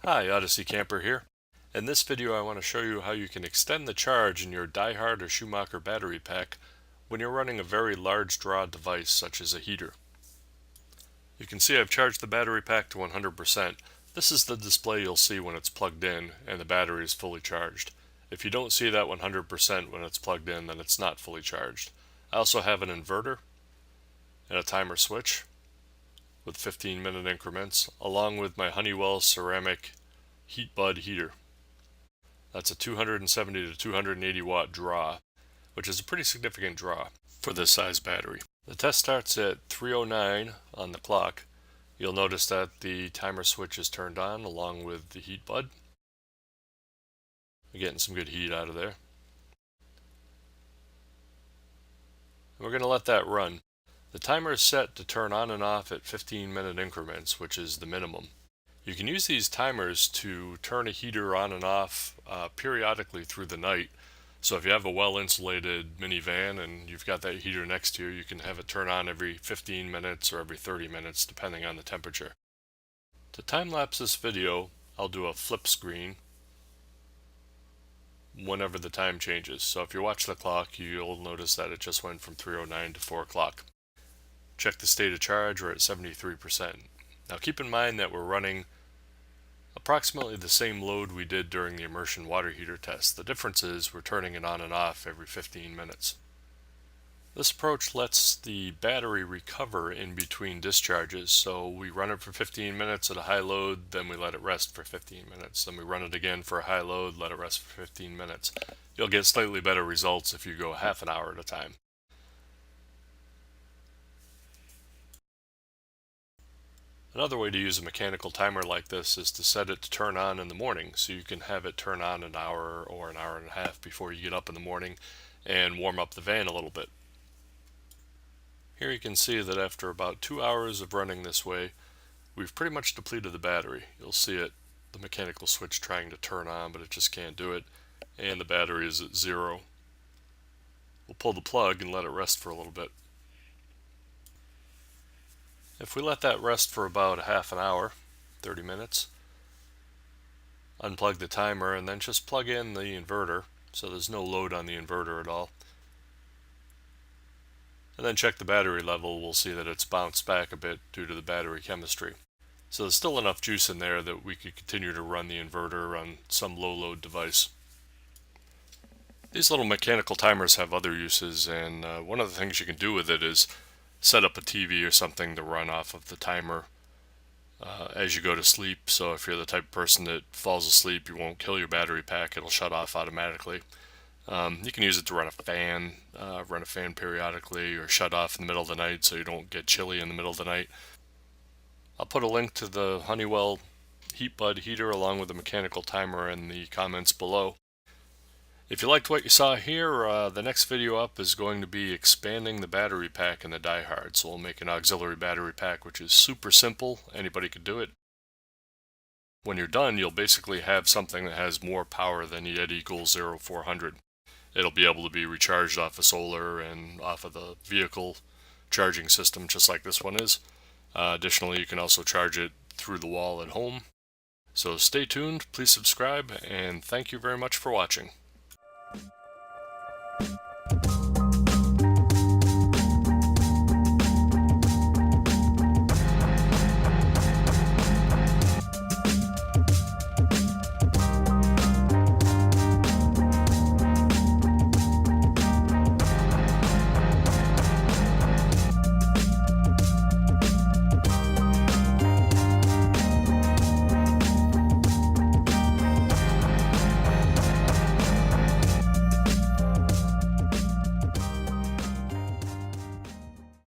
Hi, Odyssey Camper here. In this video I want to show you how you can extend the charge in your Diehard or Schumacher battery pack when you're running a very large draw device such as a heater. You can see I've charged the battery pack to 100%. This is the display you'll see when it's plugged in and the battery is fully charged. If you don't see that 100% when it's plugged in, then it's not fully charged. I also have an inverter and a timer switch with 15-minute increments, along with my Honeywell ceramic heat bud heater. That's a 270 to 280 watt draw, which is a pretty significant draw for this size battery. The test starts at 3:09 on the clock. You'll notice that the timer switch is turned on along with the heat bud. We're getting some good heat out of there. We're going to let that run. The timer is set to turn on and off at 15-minute increments, which is the minimum. You can use these timers to turn a heater on and off periodically through the night. So if you have a well-insulated minivan and you've got that heater next to you, you can have it turn on every 15 minutes or every 30 minutes, depending on the temperature. To time-lapse this video, I'll do a flip screen whenever the time changes. So if you watch the clock, you'll notice that it just went from 3:09 to 4 o'clock. Check the state of charge, we're at 73%. Now keep in mind that we're running approximately the same load we did during the immersion water heater test. The difference is we're turning it on and off every 15 minutes. This approach lets the battery recover in between discharges, so we run it for 15 minutes at a high load, then we let it rest for 15 minutes, then we run it again for a high load, let it rest for 15 minutes. You'll get slightly better results if you go half an hour at a time. Another way to use a mechanical timer like this is to set it to turn on in the morning, so you can have it turn on an hour or an hour and a half before you get up in the morning and warm up the van a little bit. Here you can see that after about 2 hours of running this way, we've pretty much depleted the battery. You'll see it, the mechanical switch trying to turn on, but it just can't do it, and the battery is at 0. We'll pull the plug and let it rest for a little bit. If we let that rest for about half an hour, 30 minutes, unplug the timer and then just plug in the inverter, so there's no load on the inverter at all, and then check the battery level, we'll see that it's bounced back a bit due to the battery chemistry. So there's still enough juice in there that we could continue to run the inverter on some low load device. These little mechanical timers have other uses, and one of the things you can do with it is set up a TV or something to run off of the timer as you go to sleep. So if you're the type of person that falls asleep, you won't kill your battery pack, it'll shut off automatically. You can use it to run a fan periodically, or shut off in the middle of the night so you don't get chilly in the middle of the night. I'll put a link to the Honeywell heat bud heater along with the mechanical timer in the comments below. If you liked what you saw here, the next video up is going to be expanding the battery pack in the Diehard. So we'll make an auxiliary battery pack, which is super simple. Anybody could do it. When you're done, you'll basically have something that has more power than the Yeti 0400. It'll be able to be recharged off of solar and off of the vehicle charging system, just like this one is. Additionally, you can also charge it through the wall at home. So stay tuned, please subscribe, and thank you very much for watching.